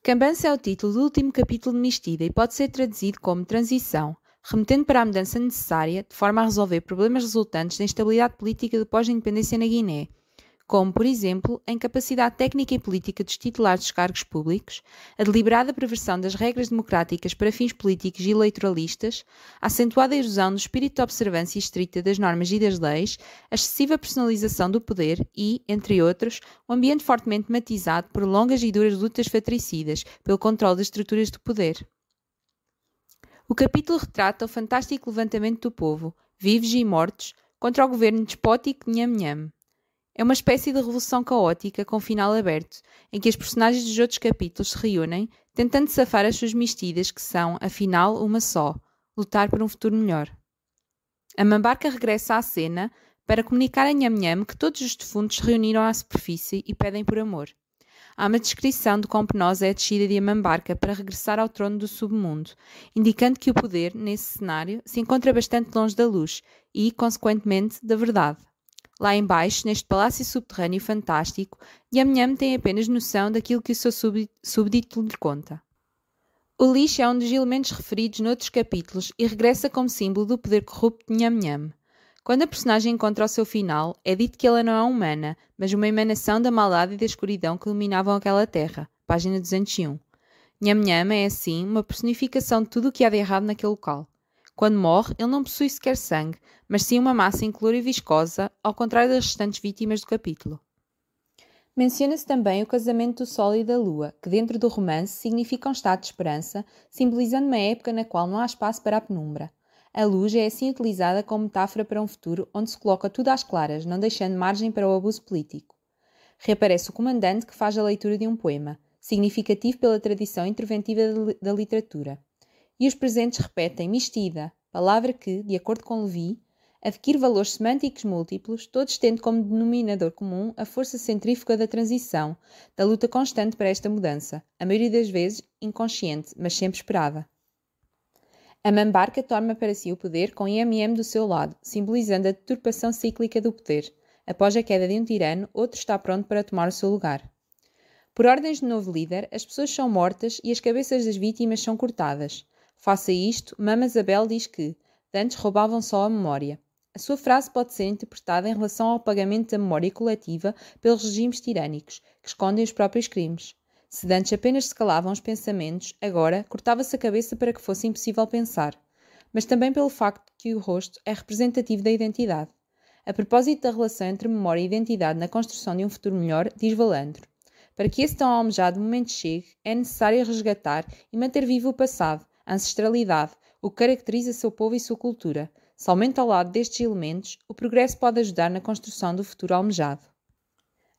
Cambança é o título do último capítulo de Mistida e pode ser traduzido como transição, remetendo para a mudança necessária de forma a resolver problemas resultantes da instabilidade política do pós-independência na Guiné, como, por exemplo, a incapacidade técnica e política dos titulares dos cargos públicos, a deliberada perversão das regras democráticas para fins políticos e eleitoralistas, a acentuada erosão do espírito de observância estrita das normas e das leis, a excessiva personalização do poder e, entre outros, um ambiente fortemente matizado por longas e duras lutas fratricidas pelo controle das estruturas do poder. O capítulo retrata o fantástico levantamento do povo, vivos e mortos, contra o governo despótico de Nham-Nham. É uma espécie de revolução caótica com final aberto, em que as personagens dos outros capítulos se reúnem, tentando safar as suas mistidas, que são, afinal, uma só: lutar por um futuro melhor. A Mambarca regressa à cena para comunicar a Nham-Nham que todos os defuntos se reuniram à superfície e pedem por amor. Há uma descrição de quão penosa é a descida de Amambarca para regressar ao trono do submundo, indicando que o poder, nesse cenário, se encontra bastante longe da luz e, consequentemente, da verdade. Lá embaixo, neste palácio subterrâneo fantástico, Nham-Nham tem apenas noção daquilo que o seu súbdito lhe conta. O lixo é um dos elementos referidos noutros capítulos e regressa como símbolo do poder corrupto de Nham-Nham. Quando a personagem encontra o seu final, é dito que ela não é humana, mas uma emanação da maldade e da escuridão que iluminavam aquela terra. Página 201. Nham-Nham é, assim, uma personificação de tudo o que há de errado naquele local. Quando morre, ele não possui sequer sangue, mas sim uma massa incolor e viscosa, ao contrário das restantes vítimas do capítulo. Menciona-se também o casamento do Sol e da Lua, que dentro do romance significa um estado de esperança, simbolizando uma época na qual não há espaço para a penumbra. A luz é assim utilizada como metáfora para um futuro onde se coloca tudo às claras, não deixando margem para o abuso político. Reaparece o comandante que faz a leitura de um poema, significativo pela tradição interventiva da literatura. E os presentes repetem Mistida, palavra que, de acordo com Levi, adquire valores semânticos múltiplos, todos tendo como denominador comum a força centrífuga da transição, da luta constante para esta mudança, a maioria das vezes inconsciente, mas sempre esperada. A Mambarca toma para si o poder com Nham-Nham do seu lado, simbolizando a deturpação cíclica do poder. Após a queda de um tirano, outro está pronto para tomar o seu lugar. Por ordens do novo líder, as pessoas são mortas e as cabeças das vítimas são cortadas. Face a isto, Mama Zabel diz que antes roubavam só a memória. A sua frase pode ser interpretada em relação ao apagamento da memória coletiva pelos regimes tirânicos, que escondem os próprios crimes. Se antes apenas se calavam os pensamentos, agora cortava-se a cabeça para que fosse impossível pensar. Mas também pelo facto que o rosto é representativo da identidade. A propósito da relação entre memória e identidade na construção de um futuro melhor, diz Valandro: para que esse tão almejado momento chegue, é necessário resgatar e manter vivo o passado, a ancestralidade, o que caracteriza seu povo e sua cultura. Somente ao lado destes elementos, o progresso pode ajudar na construção do futuro almejado.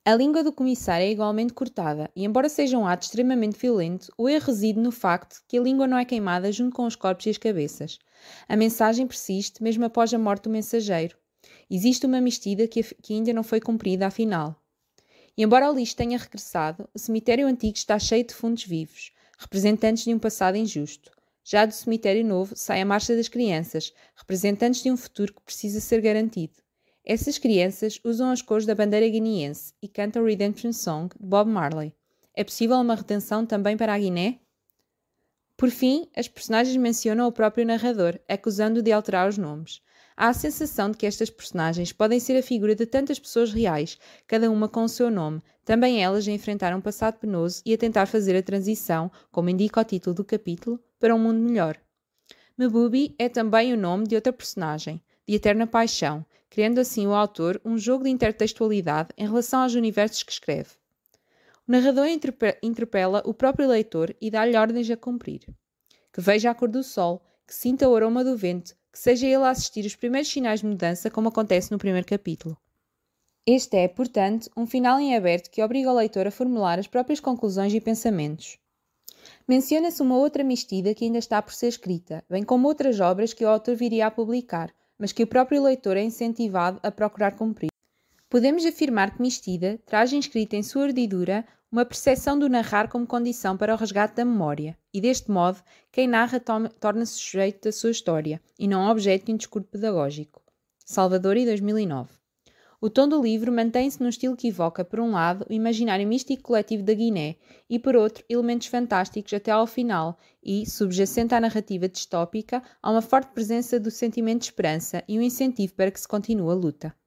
A língua do comissário é igualmente cortada, e embora seja um ato extremamente violento, o erro reside no facto de que a língua não é queimada junto com os corpos e as cabeças. A mensagem persiste mesmo após a morte do mensageiro. Existe uma mistida que ainda não foi cumprida, afinal. E embora o lixo tenha regressado, o cemitério antigo está cheio de defuntos vivos, representantes de um passado injusto. Já do cemitério novo sai a marcha das crianças, representantes de um futuro que precisa ser garantido. Essas crianças usam as cores da bandeira guineense e cantam Redemption Song de Bob Marley. É possível uma redenção também para a Guiné? Por fim, as personagens mencionam o próprio narrador, acusando-o de alterar os nomes. Há a sensação de que estas personagens podem ser a figura de tantas pessoas reais, cada uma com o seu nome, também elas a enfrentar um passado penoso e a tentar fazer a transição, como indica o título do capítulo, para um mundo melhor. Mebubi é também o nome de outra personagem, de eterna paixão, criando assim o autor um jogo de intertextualidade em relação aos universos que escreve. O narrador interpela o próprio leitor e dá-lhe ordens a cumprir. Que veja a cor do sol, que sinta o aroma do vento, que seja ele a assistir os primeiros sinais de mudança, como acontece no primeiro capítulo. Este é, portanto, um final em aberto que obriga o leitor a formular as próprias conclusões e pensamentos. Menciona-se uma outra mistida que ainda está por ser escrita, bem como outras obras que o autor viria a publicar, mas que o próprio leitor é incentivado a procurar cumprir. Podemos afirmar que Mistida traz inscrita em sua urdidura uma percepção do narrar como condição para o resgate da memória, e deste modo, quem narra torna-se sujeito da sua história, e não objeto de um discurso pedagógico. Salvador, 2009. O tom do livro mantém-se num estilo que evoca, por um lado, o imaginário místico coletivo da Guiné e, por outro, elementos fantásticos até ao final e, subjacente à narrativa distópica, há uma forte presença do sentimento de esperança e um incentivo para que se continue a luta.